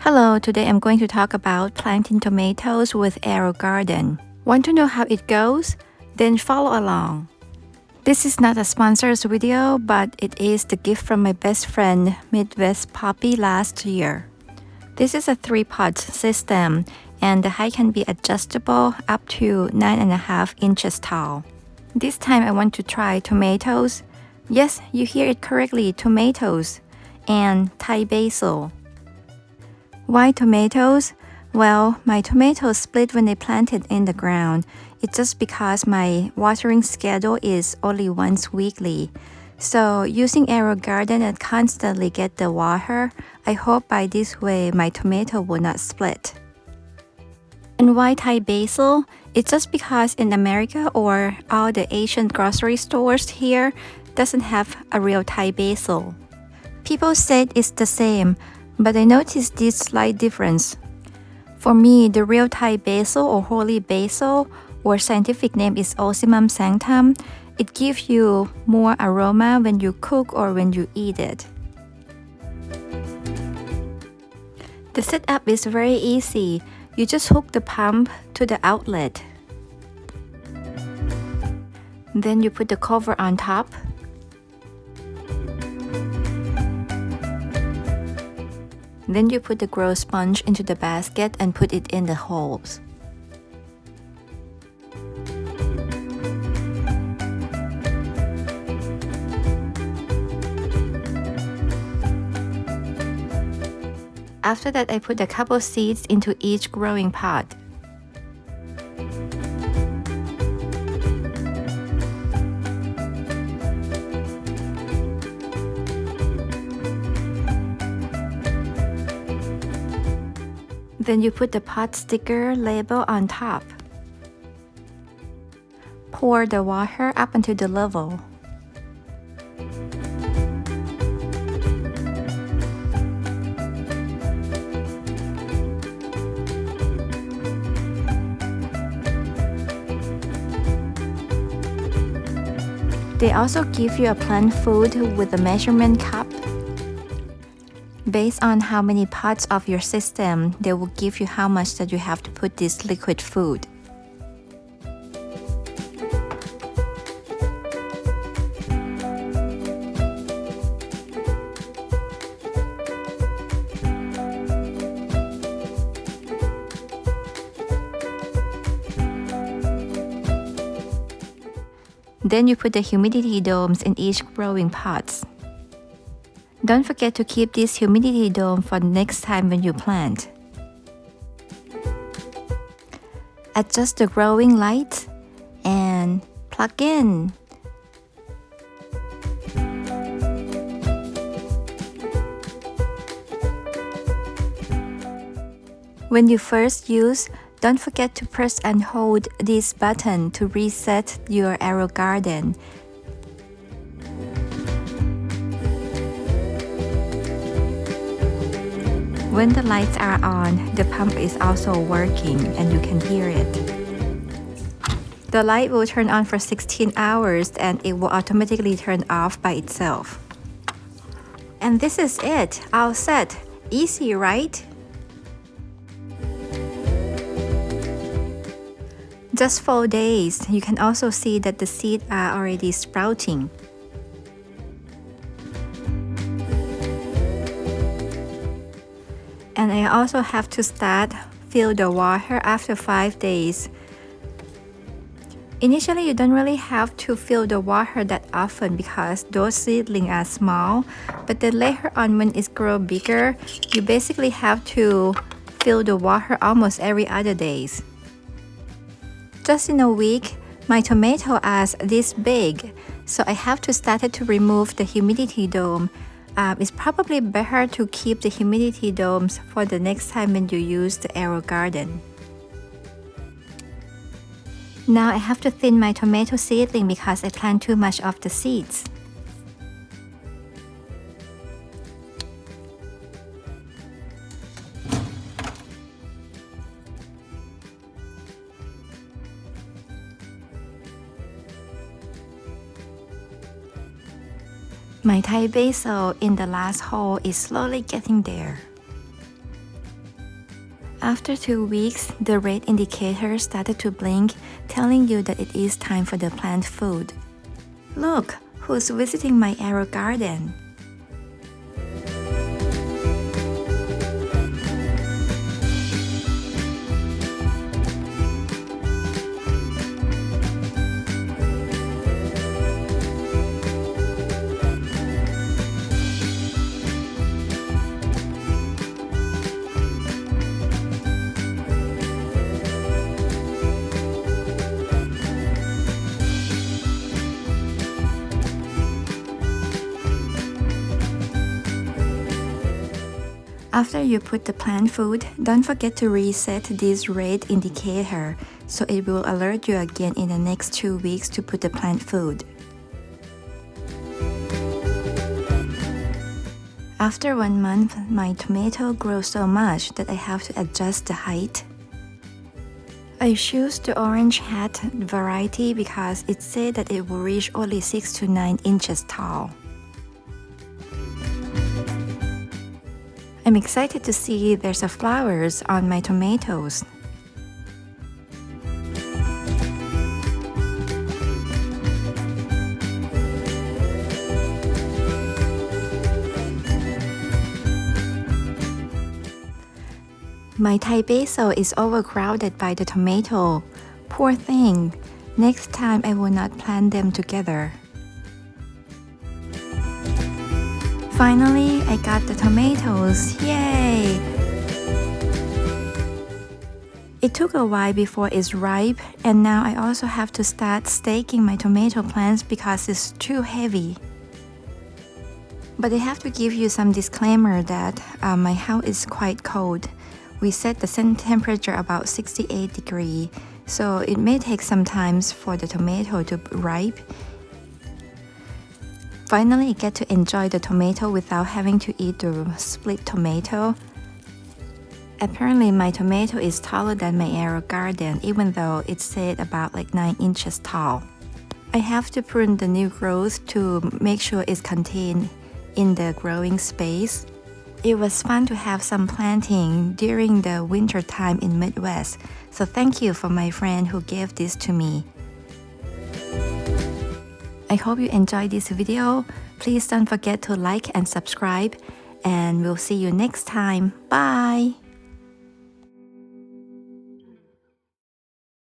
Hello, today I'm going to talk about planting tomatoes with AeroGarden. Want to know how it goes? Then follow along. This is not a sponsor's video, but it is the gift from my best friend, Midwest Poppy, last year. This is a 3-pot system, and the height can be adjustable up to 9.5 inches tall. This time I want to try tomatoes. Yes, you hear it correctly, tomatoes, and Thai basil. Why tomatoes? Well, my tomatoes split when they planted in the ground. It's just because my watering schedule is only once weekly. So using AeroGarden and constantly get the water, I hope by this way my tomato will not split. And why Thai basil? It's just because in America or all the Asian grocery stores here doesn't have a real Thai basil. People said it's the same, but I noticed this slight difference. For me, the real Thai basil or holy basil, or scientific name is Ocimum sanctum, it gives you more aroma when you cook or when you eat it. The setup is very easy. You just hook the pump to the outlet. Then you put the cover on top. Then you put the grow sponge into the basket and put it in the holes. After that, I put a couple seeds into each growing pot. Then you put the pot sticker label on top. Pour the water up until the level. They also give you a plant food with a measurement cup. Based on how many pots of your system, they will give you how much that you have to put this liquid food. Then you put the humidity domes in each growing pots. Don't forget to keep this humidity dome for the next time when you plant. Adjust the growing light and plug in. When you first use, don't forget to press and hold this button to reset your AeroGarden. When the lights are on, the pump is also working and you can hear it. The light will turn on for 16 hours and it will automatically turn off by itself. And this is it, all set. Easy, right? Just 4 days, you can also see that the seeds are already sprouting. And I also have to fill the water after 5 days. Initially, you don't really have to fill the water that often because those seedlings are small. But then later on when it grows bigger, you basically have to fill the water almost every other days. Just in a week, my tomato is this big, so I have to start to remove the humidity dome. It's probably better to keep the humidity domes for the next time when you use the AeroGarden. Now I have to thin my tomato seedling because I plant too much of the seeds. My Thai basil in the last hole is slowly getting there. After 2 weeks, the red indicator started to blink, telling you that it is time for the plant food. Look, who's visiting my AeroGarden? After you put the plant food, don't forget to reset this red indicator so it will alert you again in the next 2 weeks to put the plant food. After 1 month, my tomato grows so much that I have to adjust the height. I choose the orange hat variety because it said that it will reach only 6 to 9 inches tall. I'm excited to see there's a flowers on my tomatoes. My Thai basil is overcrowded by the tomato. Poor thing. Next time I will not plant them together. Finally, I got the tomatoes. Yay! It took a while before it's ripe, and now I also have to start staking my tomato plants because it's too heavy. But I have to give you some disclaimer that my house is quite cold. We set the temperature about 68 degrees, so it may take some time for the tomato to ripe. Finally, I get to enjoy the tomato without having to eat the split tomato. Apparently, my tomato is taller than my AeroGarden, even though it said about like 9 inches tall. I have to prune the new growth to make sure it's contained in the growing space. It was fun to have some planting during the winter time in Midwest, so thank you for my friend who gave this to me. I hope you enjoyed this video. Please don't forget to like and subscribe, and we'll see you next time. Bye!